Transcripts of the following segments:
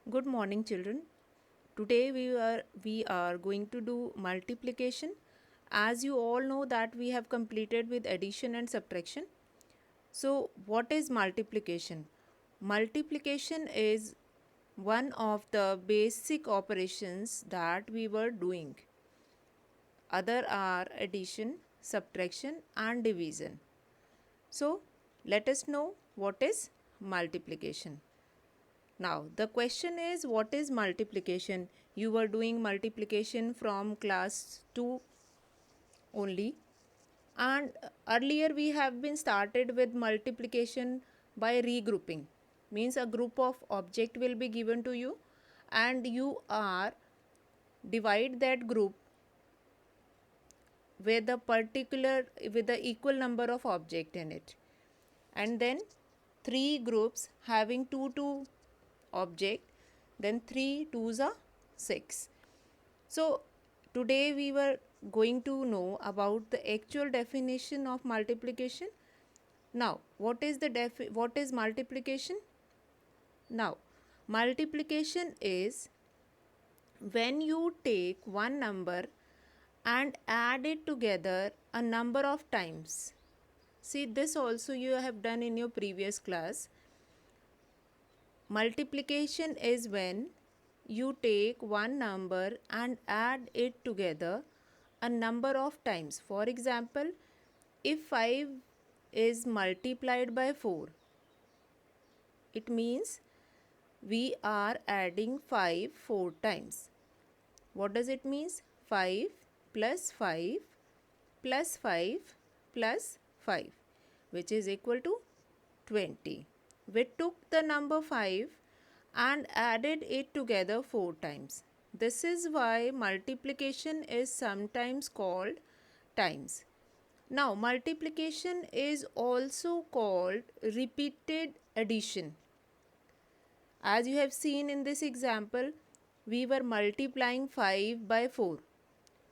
Good morning, children. Today we are going to do multiplication. As you all know that we have completed with addition and subtraction. So what is multiplication? Multiplication is one of the basic operations that we were doing. Other are addition, subtraction and division. So let us know what is multiplication. Now, the question is what is multiplication? You were doing multiplication from class 2 only, and earlier we have been started with multiplication by regrouping. Means a group of object will be given to you and you are divide that group with the equal number of object in it, and then three groups having 2 object, then 3 twos are 6. So today we were going to know about the actual definition of multiplication. Now what is multiplication? Now multiplication is when you take one number and add it together a number of times. See, this also you have done in your previous class. Multiplication is when you take one number and add it together a number of times. For example, if 5 is multiplied by 4, it means we are adding 5 4 times. What does it mean? 5 plus 5 plus 5 plus 5, which is equal to 20. We took the number 5 and added it together 4 times. This is why multiplication is sometimes called times. Now, multiplication is also called repeated addition. As you have seen in this example, we were multiplying 5 by 4,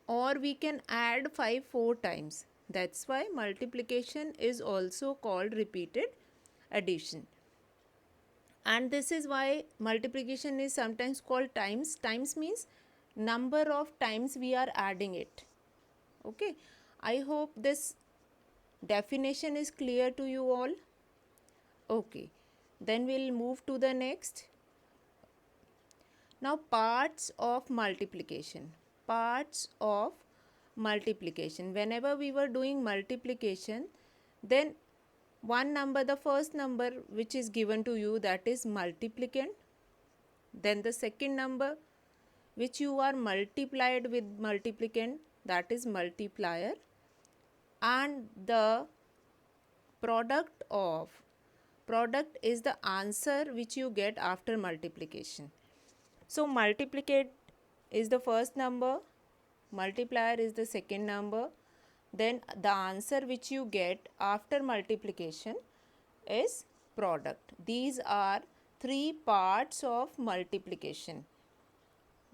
or we can add 5 4 times. That's why multiplication is also called repeated addition. And this is why multiplication is sometimes called times. Times means number of times we are adding it. Okay, I hope this definition is clear to you all. Okay, then we'll move to the next. Now, parts of multiplication. Parts of multiplication. Whenever we were doing multiplication, then one number, the first number which is given to you, that is multiplicand. Then the second number which you are multiplied with multiplicand, that is multiplier. And the product is the answer which you get after multiplication. So multiplicand is the first number, multiplier is the second number, then the answer which you get after multiplication is product. These are three parts of multiplication,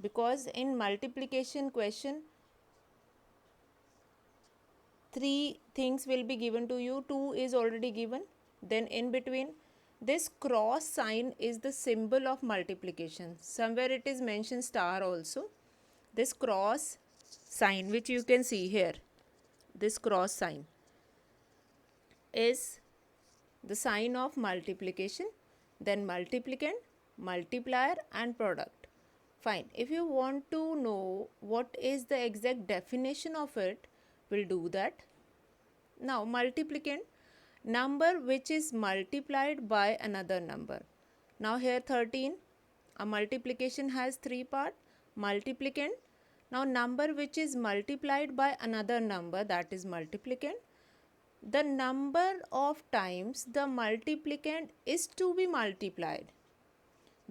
because in multiplication question three things will be given to you. 2 is already given, then in between this cross sign is the symbol of multiplication. Somewhere it is mentioned star also. This cross sign which you can see here, this cross sign is the sign of multiplication, then multiplicand, multiplier and product. Fine. If you want to know what is the exact definition of it, we'll do that. Now, multiplicand, number which is multiplied by another number. Now here 13, a multiplication has three parts. Multiplicand, now number which is multiplied by another number, that is multiplicand. The number of times the multiplicand is to be multiplied.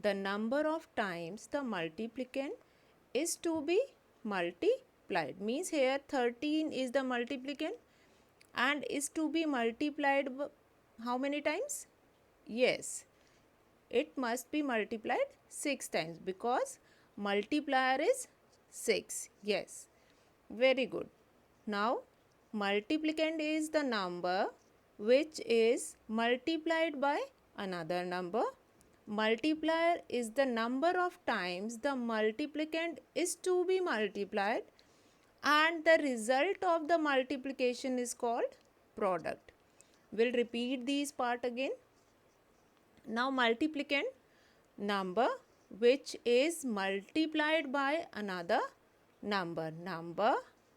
The number of times the multiplicand is to be multiplied. Means here 13 is the multiplicand and is to be multiplied how many times? Yes, it must be multiplied 6 times, because multiplier is 6. Yes, very good. Now, multiplicand is the number which is multiplied by another number, Multiplier is the number of times the multiplicand is to be multiplied, and the result of the multiplication is called product. We'll repeat these part again. Now multiplicand, number which is multiplied by another number. Number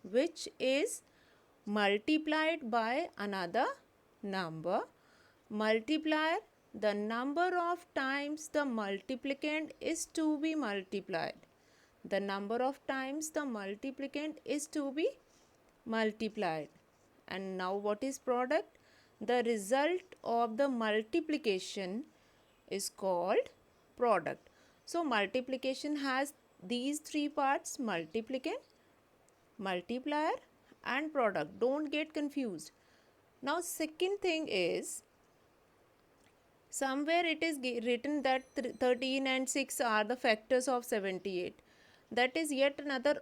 which is multiplied by another number. Multiplier, the number of times the multiplicand is to be multiplied. The number of times the multiplicand is to be multiplied. And now what is product? The result of the multiplication is called product. So multiplication has these three parts: multiplicand, multiplier and product. Don't get confused. Now second thing is, somewhere it is written that 13 and 6 are the factors of 78. That is yet another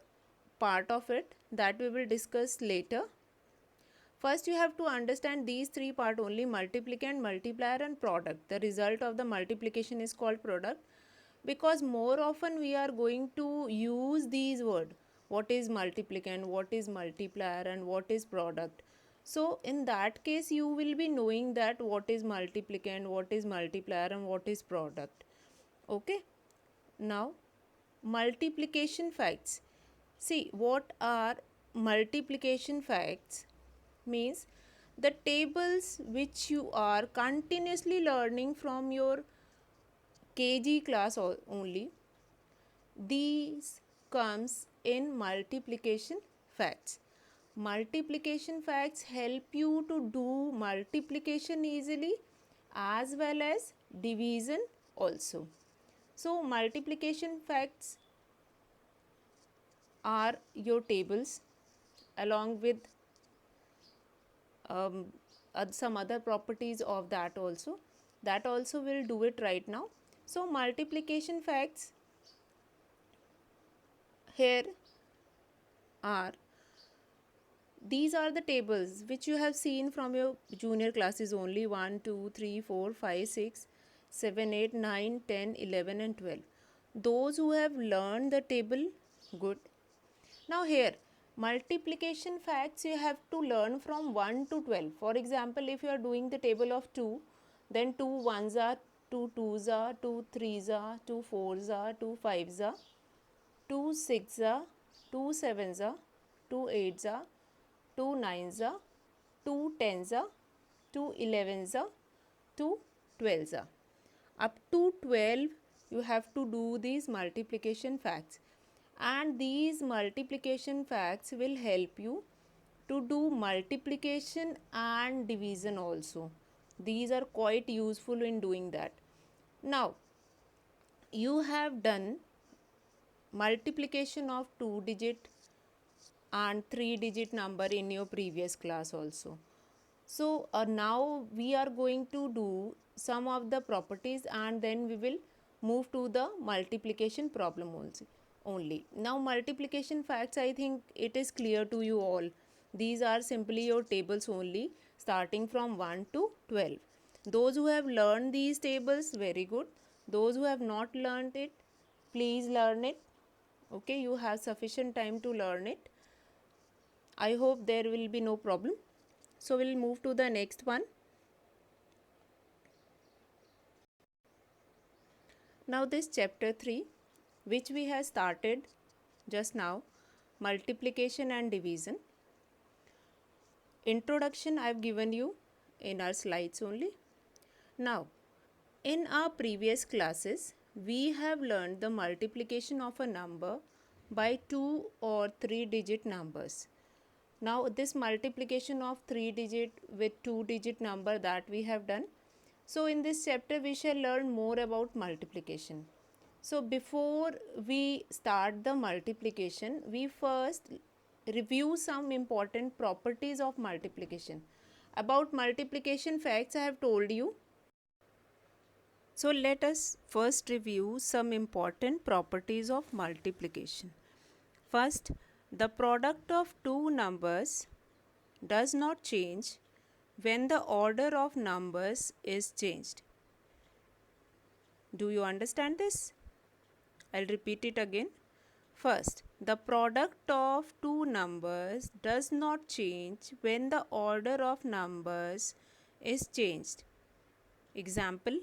part of it that we will discuss later. First you have to understand these three part only: multiplicand, multiplier and product. The result of the multiplication is called product, because more often we are going to use these words. What is multiplicand, what is multiplier and what is product. So in that case you will be knowing that what is multiplicand, what is multiplier and what is product. Okay. Now multiplication facts. See, what are multiplication facts? Means the tables which you are continuously learning from your KG class only. These comes in multiplication facts. Multiplication facts help you to do multiplication easily as well as division also. So multiplication facts are your tables along with some other properties of that also. That also will do it right now. So multiplication facts here are, these are the tables which you have seen from your junior classes only: 1, 2, 3, 4, 5, 6, 7, 8, 9, 10, 11 and 12. Those who have learned the table, good. Now here multiplication facts you have to learn from 1 to 12. For example, if you are doing the table of 2, then 2 ones are, 2 twos are, 2 threes are, 2 fours are, 2 fives are, 2 sixes are, 2 sevens are, 2 eights are, 2 nines are, 2 tens are, 2 elevens are, 2 12s are. Up to 12 you have to do these multiplication facts, and these multiplication facts will help you to do multiplication and division also. These are quite useful in doing that. Now you have done multiplication of 2-digit and 3-digit number in your previous class also. So now we are going to do some of the properties and then we will move to the multiplication problem also only. Now multiplication facts, I think it is clear to you all. These are simply your tables only starting from 1 to 12. Those who have learned these tables, very good. Those who have not learned it, please learn it. Okay, you have sufficient time to learn it. I hope there will be no problem. So we'll move to the next one. Now this chapter 3, which we have started just now, multiplication and division. Introduction I have given you in our slides only. Now in our previous classes we have learned the multiplication of a number by 2 or 3-digit numbers. Now this multiplication of 3-digit with 2-digit number that we have done. So in this chapter we shall learn more about multiplication. So before we start the multiplication, we first review some important properties of multiplication. About multiplication facts I have told you. So let us first review some important properties of multiplication. First, the product of two numbers does not change when the order of numbers is changed. Do you understand this? I'll repeat it again. First, the product of two numbers does not change when the order of numbers is changed. Example,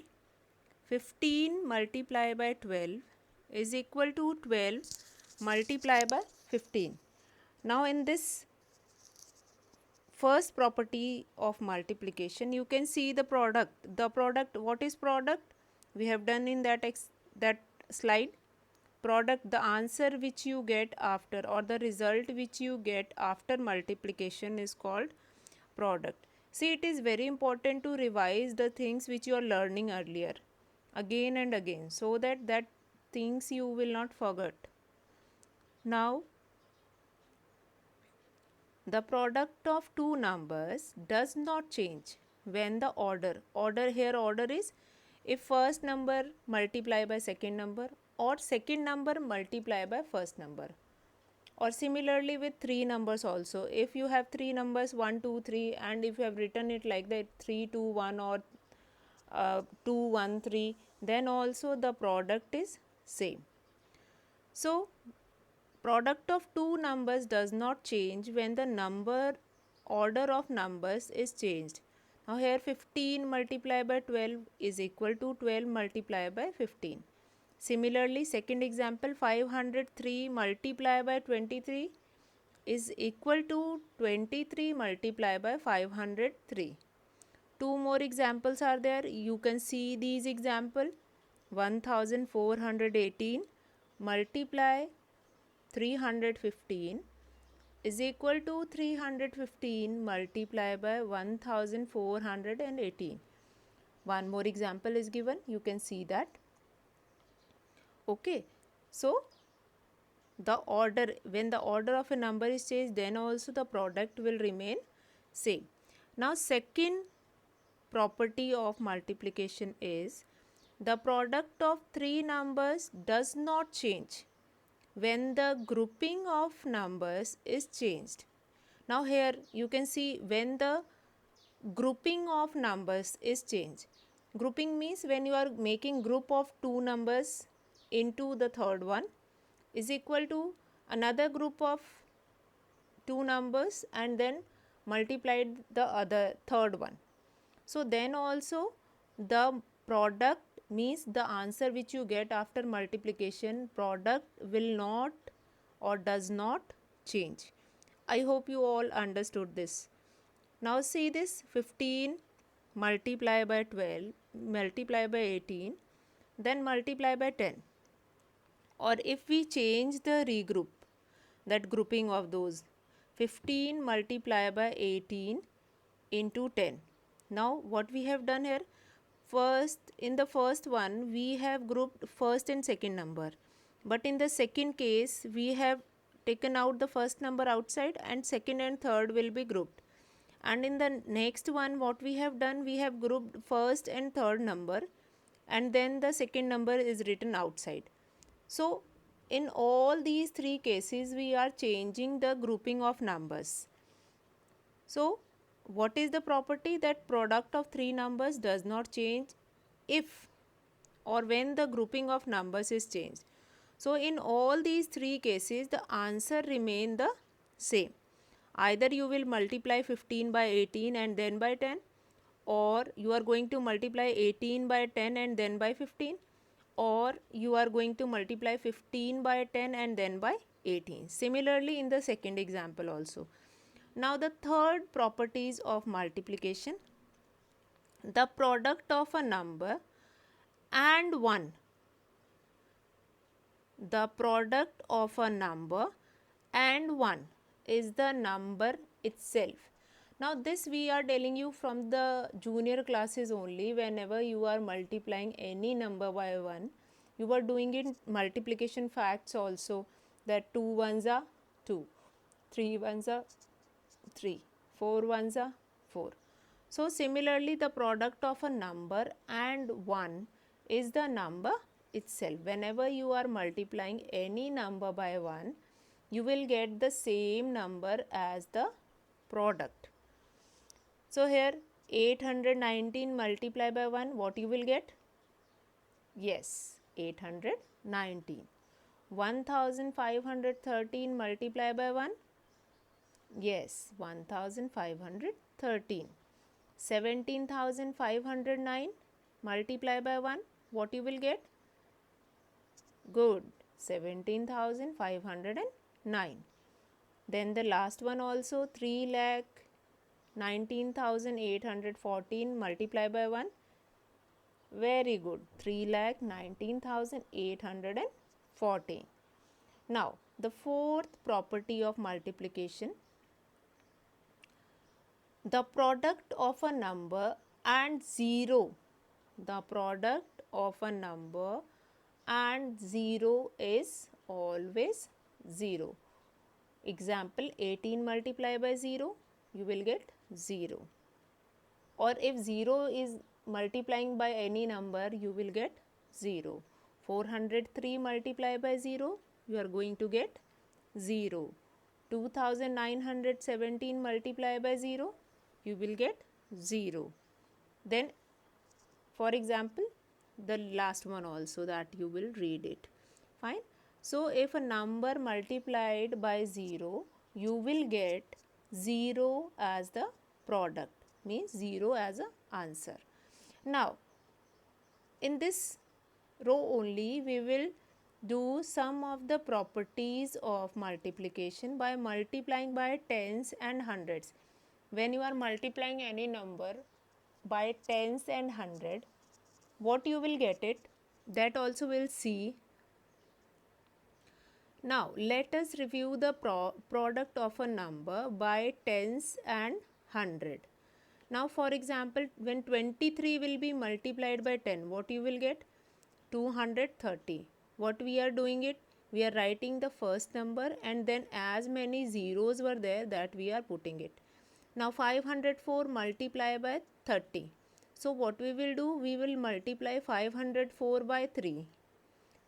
15 multiplied by 12 is equal to 12 multiplied by 15. Now in this first property of multiplication, you can see the product. What is product? We have done in that slide. Product, the answer which you get after, or the result which you get after multiplication, is called product. See, it is very important to revise the things which you are learning earlier again and again, so that things you will not forget. Now, the product of two numbers does not change when the order here order is if first number multiply by second number, or second number multiply by first number. Or similarly with three numbers also, if you have three numbers 1 2 3, and if you have written it like that 3 2 1 or 2 1 3, then also the product is same. So product of two numbers does not change when the number order of numbers is changed. Now here 15 multiplied by 12 is equal to 12 multiplied by 15. Similarly, second example, 503 multiplied by 23 is equal to 23 multiplied by 503. Two more examples are there. You can see these example. 1418 multiply 315 is equal to 315 multiplied by 1418. One more example is given. You can see that. Okay. So, when the order of a number is changed, then also the product will remain same. Now, second property of multiplication is the product of three numbers does not change when the grouping of numbers is changed. Now here you can see when the grouping of numbers is changed. Grouping means when you are making group of two numbers into the third one is equal to another group of two numbers and then multiplied the other third one. So then also the product means the answer which you get after multiplication, product will not or does not change. I hope you all understood this. Now see this 15 multiplied by 12 multiplied by 18 then multiply by 10. Or if we change the regroup, that grouping of those 15 multiplied by 18 into 10. Now what we have done here, first in the first one we have grouped first and second number, but in the second case we have taken out the first number outside and second and third will be grouped. And in the next one what we have done, we have grouped first and third number and then the second number is written outside. So in all these three cases we are changing the grouping of numbers. So what is the property? That product of three numbers does not change if or when the grouping of numbers is changed. So in all these three cases the answer remain the same. Either you will multiply 15 by 18 and then by 10, or you are going to multiply 18 by 10 and then by 15, or you are going to multiply 15 by 10 and then by 18. Similarly in the second example also. Now the third properties of multiplication, the product of a number and 1. The product of a number and 1 is the number itself. Now this we are telling you from the junior classes only. Whenever you are multiplying any number by 1, you are doing it multiplication facts also, that 2 ones are 2, 3 ones are 3, 4 ones are 4. So similarly the product of a number and 1 is the number itself. Whenever you are multiplying any number by 1, you will get the same number as the product. So here 819 multiplied by 1, what you will get? Yes, 819. 1513 multiply by 1? Yes, 1513. 17,509 multiply by 1, what you will get? Good, 17,509. Then the last one also, 3,19,814 multiply by 1. Very good, 3,19,814. Now, the fourth property of multiplication, the product of a number and 0. The product of a number and 0 is always 0. Example, 18 multiply by 0, you will get 0. Or if 0 is multiplying by any number, you will get 0. 403 multiply by 0, you are going to get 0. 2917 multiply by 0, you will get 0. Then, for example, the last one also that you will read it. Fine. So, if a number multiplied by 0, you will get 0 as the product, means 0 as a answer. Now, in this row only we will do some of the properties of multiplication by multiplying by tens and hundreds. When you are multiplying any number by tens and hundred, what you will get it, that also we'll see. Now, let us review the product of a number by tens and hundred. Now, for example, when 23 will be multiplied by 10, what you will get? 230. What we are doing it? We are writing the first number and then as many zeros were there, that we are putting it. Now, 504 multiply by 30. So, what we will do? We will multiply 504 by 3.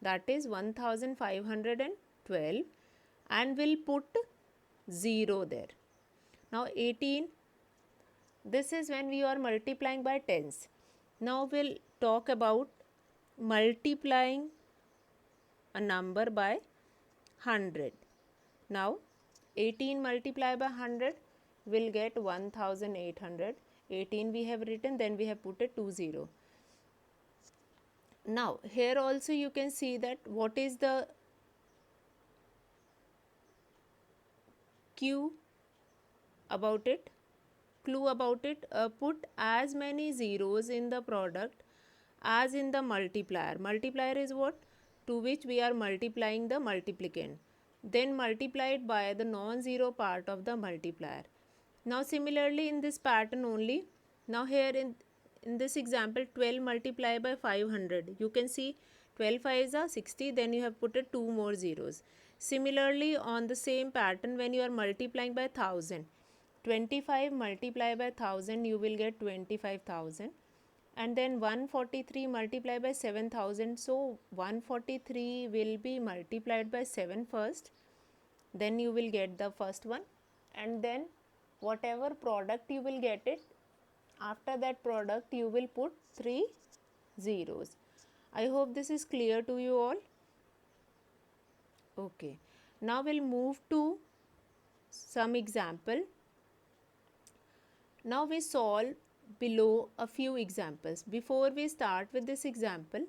That is 1512 and will put 0 there. Now, 18. This is when we are multiplying by tens. Now, we'll talk about multiplying a number by 100. Now, 18 multiplied by 100 will get 1800. 18 we have written, then we have put a 20. Now, here also you can see that what is the clue about it? Put as many zeros in the product as in the multiplier. Multiplier is what? To which we are multiplying the multiplicand. Then multiplied by the non-zero part of the multiplier. Now, similarly in this pattern only, now here in this example, 12 multiplied by 500. You can see 12 5s are 60, then you have put 2 more zeros. Similarly, on the same pattern, when you are multiplying by 1000, 25 multiplied by 1000, you will get 25,000. And then 143 multiplied by 7000. So, 143 will be multiplied by 7 first. Then you will get the first one. And then whatever product you will get it, after that product you will put 3 zeros. I hope this is clear to you all. Okay. Now we'll move to some example. Now we solve below a few examples. Before we start with this example,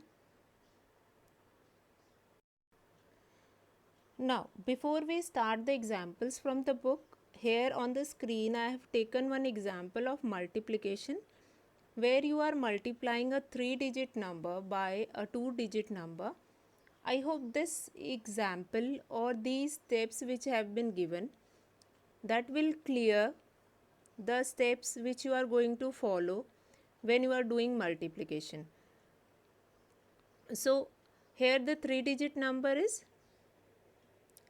before we start the examples from the book, here on the screen I have taken one example of multiplication where you are multiplying a 3-digit number by a 2-digit number. I hope this example or these steps which have been given, that will clear the steps which you are going to follow when you are doing multiplication. So, here the 3-digit number is,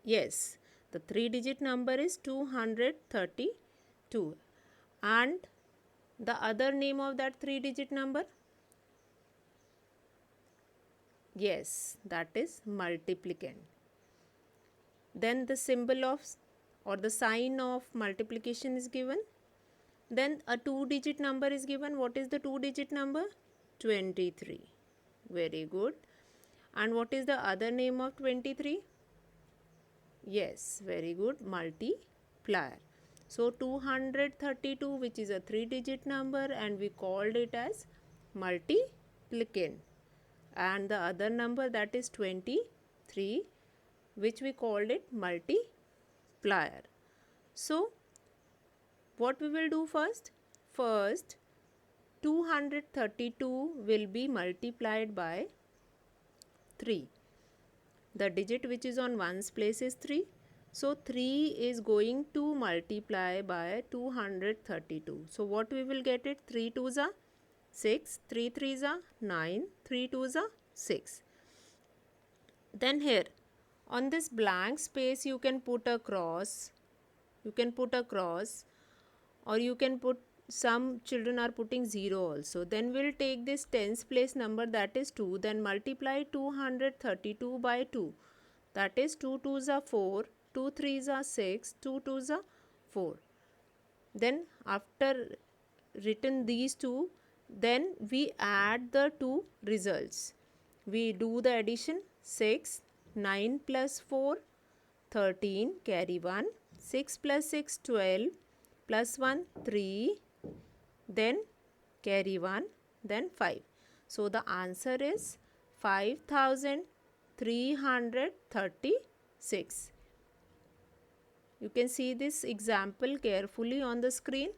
yes, the 3-digit number is 232 and the other name of that 3-digit number, yes, that is multiplicand. Then the symbol of or the sign of multiplication is given. Then a 2-digit number is given. What is the 2-digit number? 23. Very good. And what is the other name of 23? Yes, very good. Multiplier. So 232, which is a 3-digit number, and we called it as multiplicand. And the other number, that is 23, which we called it multiplier. So what we will do first? First, 232 will be multiplied by 3. The digit which is on ones place is 3. So 3 is going to multiply by 232. So what we will get it? 3 2s are 6, 3 3s are 9, 3 2s are 6. Then here on this blank space you can put a cross. You can put a cross, or you can put, some children are putting 0 also. Then we'll take this tens place number, that is 2, then multiply 232 by 2. That is 2 2s are 4, 2 3s are 6, 2 2s are 4. Then after written these two, then we add the two results. We do the addition. 6, 9 plus 4, 13, carry 1. 6 plus 6, 12, plus 1, 3, then carry 1, then 5. So the answer is 5336. You can see this example carefully on the screen.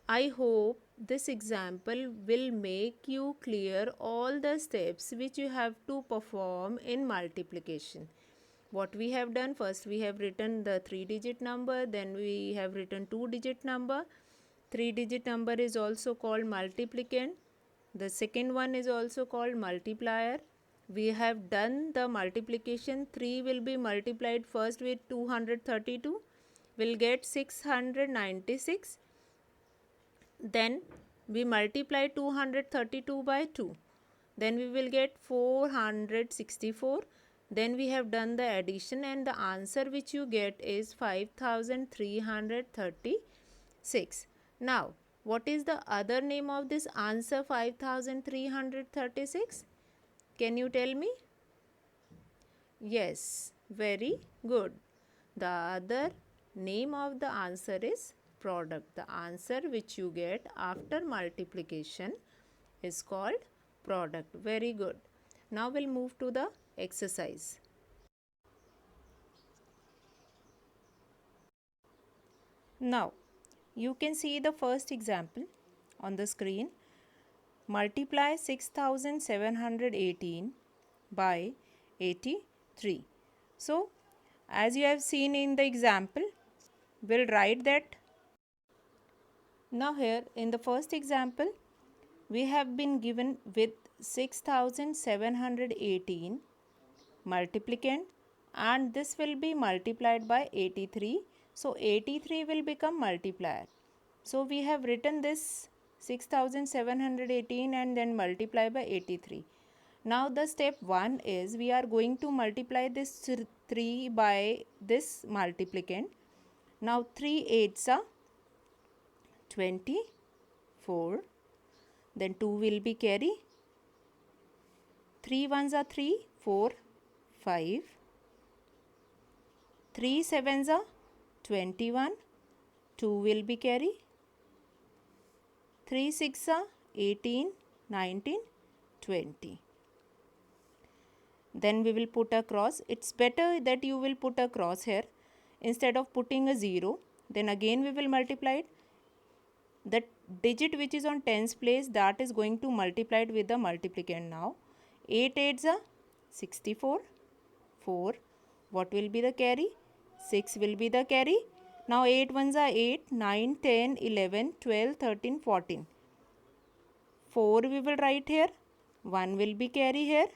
I hope this example will make you clear all the steps which you have to perform in multiplication. What we have done, first we have written the 3-digit number, then we have written 2-digit number. 3-digit number is also called multiplicand. The second one is also called multiplier. We have done the multiplication. 3 will be multiplied first with 232. We'll get 696. Then we multiply 232 by 2. Then we will get 464. Then we have done the addition, and the answer which you get is 5336. Now, what is the other name of this answer 5336? Can you tell me? Yes, very good. The other name of the answer is product. The answer which you get after multiplication is called product. Very good. Now we'll move to the exercise. Now you can see the first example on the screen. Multiply 6718 by 83. So as you have seen in the example, we'll write that. Now here in the first example, we have been given with 6718 multiplicand, and this will be multiplied by 83. So 83 will become multiplier. So we have written this 6718 and then multiply by 83. Now the step 1 is we are going to multiply this 3 by this multiplicand. Now 3 8s are 24. Then 2 will be carry. 3 1s are 3, 4, 5. 3 7s are 21. 2 will be carry. 3 6 are 18, 19, 20. Then we will put a cross. It's better that you will put a cross here instead of putting a 0. Then again we will multiply it. The digit which is on tens place, that is going to multiply it with the multiplicand now. 8 8s are 64. 4. What will be the carry? 6 will be the carry. Now 8 1s are 8, 9, 10, 11, 12, 13, 14. 4 we will write here. 1 will be carry here.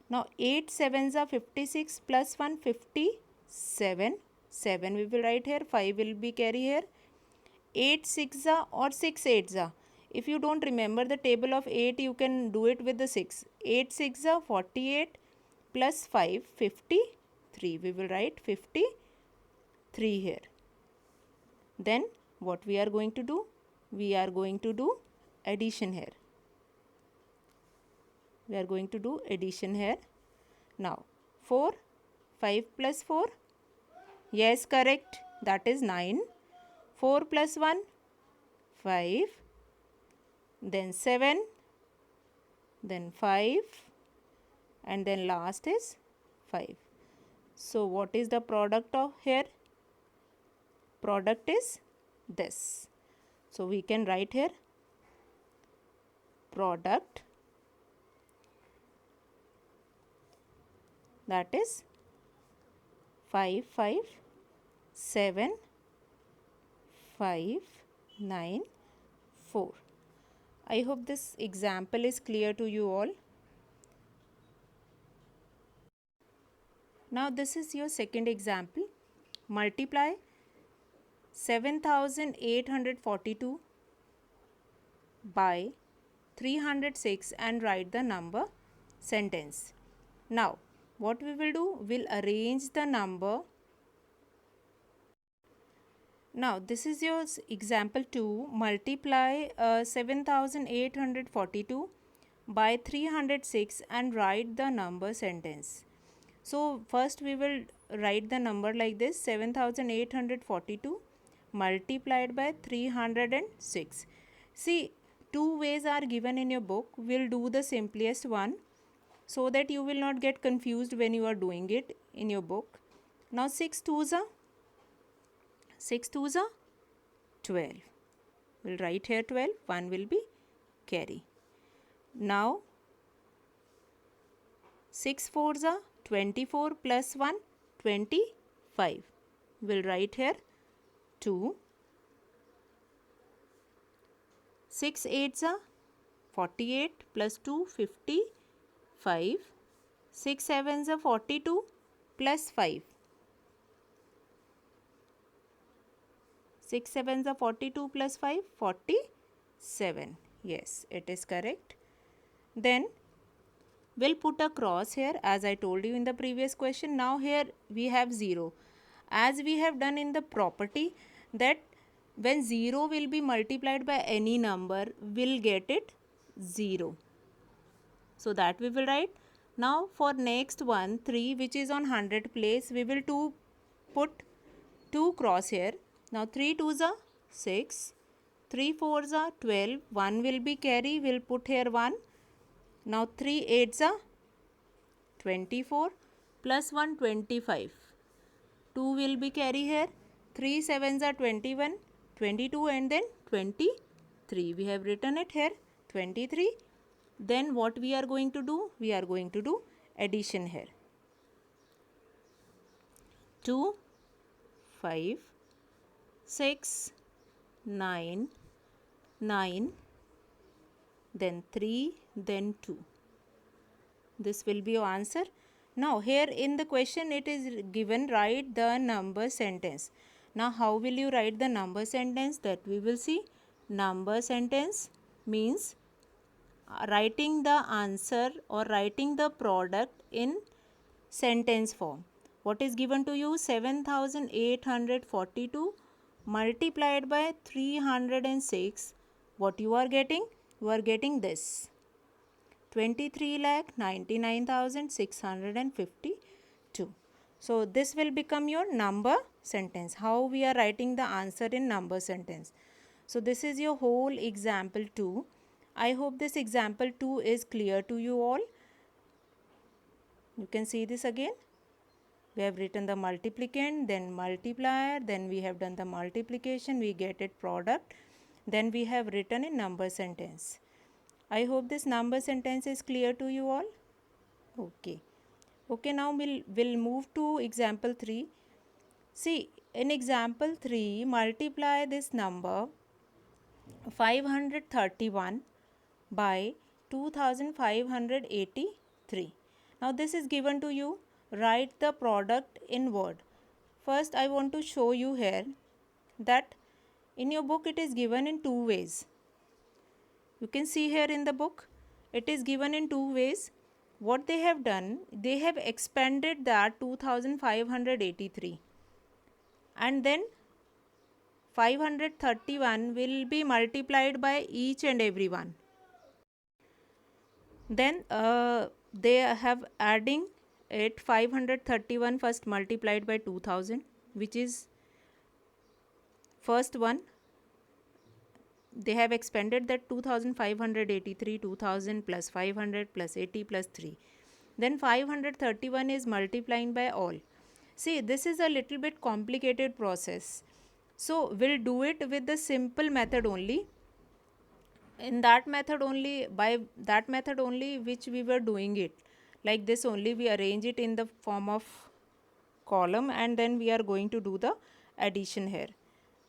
Now 8 7s are 56 plus 1 57. 7 we will write here. 5 will be carry here. 8 6 or 6 8s are. If you don't remember the table of 8, you can do it with the 6. 8 6 are 48 plus 5 53. We will write 53 here. Then what we are going to do? We are going to do addition here. We are going to do addition here. Now 4, 5 plus 4. Yes, correct. That is 9. 4 plus 1, 5. Then 7. Then 5. And then last is 5. So what is the product of here? Product is this. So we can write here product, that is 5, 5, 7, 5, 9, 4. I hope this example is clear to you all. Now this is your second example. Multiply 7842 by 306 and write the number sentence. Now what we will do, we'll arrange the number. Now this is your example 2. Multiply 7842 by 306 and write the number sentence. So first we will write the number like this: 7842 multiplied by 306. See, two ways are given in your book. We'll do the simplest one so that you will not get confused when you are doing it in your book. Now 6 twos are 12. We'll write here 12. 1 will be carry. Now 6 fours are 24 plus 1, 25. We'll write here 2. 6 eights are 48 plus 2, 55. 6 sevens are 42 plus 5. 6 sevens are 42 plus 5, 47. Yes, it is correct. Then we'll put a cross here as I told you in the previous question. Now here we have 0. As we have done in the property, that when 0 will be multiplied by any number, we'll get it 0. So that we will write. Now for next one, 3, which is on 100 place, we will put 2 cross here. Now 3 twos are 6, 3 fours are 12, 1 will be carry, we'll put here 1. Now 3 eights are 24 plus 1, 25. 2 will be carry here. 3 sevens are 21, 22 and then 23. We have written it here 23. Then what we are going to do? We are going to do addition here. 2, 5, 6, 9, 9, then 3, then 2. This will be your answer. Now here in the question it is given, write the number sentence. Now how will you write the number sentence? That we will see. Number sentence means writing the answer or writing the product in sentence form. What is given to you? 7842 multiplied by 306. What you are getting? You are getting this: 23,99,652. So this will become your number sentence. How we are writing the answer in number sentence. So this is your whole example 2. I hope this example 2 is clear to you all. You can see this again. We have written the multiplicand, then multiplier, then we have done the multiplication, we get it product, then we have written in number sentence. I hope this number sentence is clear to you all. Okay. Okay, now we'll move to example 3. See, in example 3, multiply this number 531 by 2583. Now this is given to you. Write the product in word. First I want to show you here that in your book it is given in 2 ways. You can see here in the book it is given in 2 ways. What they have done, they have expanded that 2583 and then 531 will be multiplied by each and every one. Then they have adding it 531 first multiplied by 2000, which is first one. They have expanded that 2583, 2000 plus 500 plus 80 plus 3. Then 531 is multiplying by all. See, this is a little bit complicated process. So we'll do it with the simple method only. In that method only, by that method only which we were doing it. Like this only, we arrange it in the form of column, and then we are going to do the addition here.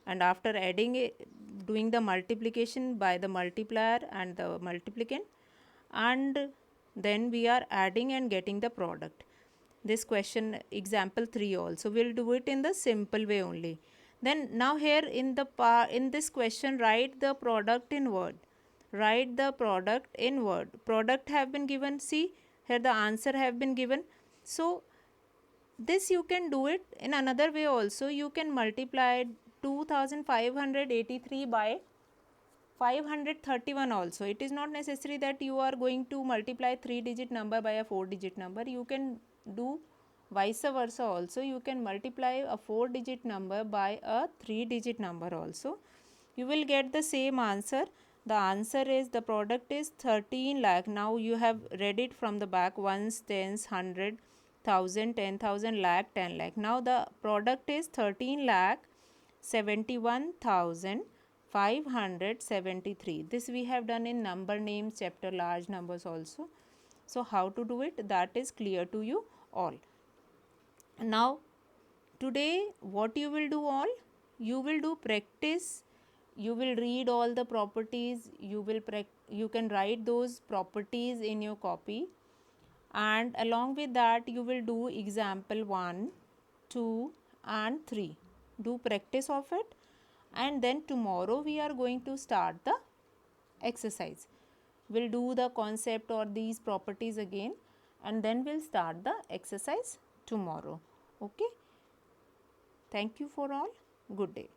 And after adding it, doing the multiplication by the multiplier and the multiplicand, and then we are adding and getting the product. This question example 3 also we'll do it in the simple way only. Then now here in the in this question, write the product in word. Write the product in word. Product have been given. See here the answer have been given. So this you can do it in another way also. You can multiply 2583 by 531 also. It is not necessary that you are going to multiply 3-digit number by a 4-digit number. You can do vice versa also. You can multiply a 4-digit number by a 3-digit number also. You will get the same answer. The answer is, the product is 13 lakh. Now you have read it from the back: ones, tens, 100, 1000, 10,000, lakh, 10 lakh. Now the product is 13 lakh 71,573. This we have done in number names chapter, large numbers also. So how to do it, that is clear to you all. Now today what you will do all, you will do practice. You will read all the properties. You can write those properties in your copy, and along with that you will do example 1, 2 and 3. Do practice of it, and then tomorrow we are going to start the exercise. We'll do the concept or these properties again, and then we'll start the exercise tomorrow. Okay. Thank you for all. Good day.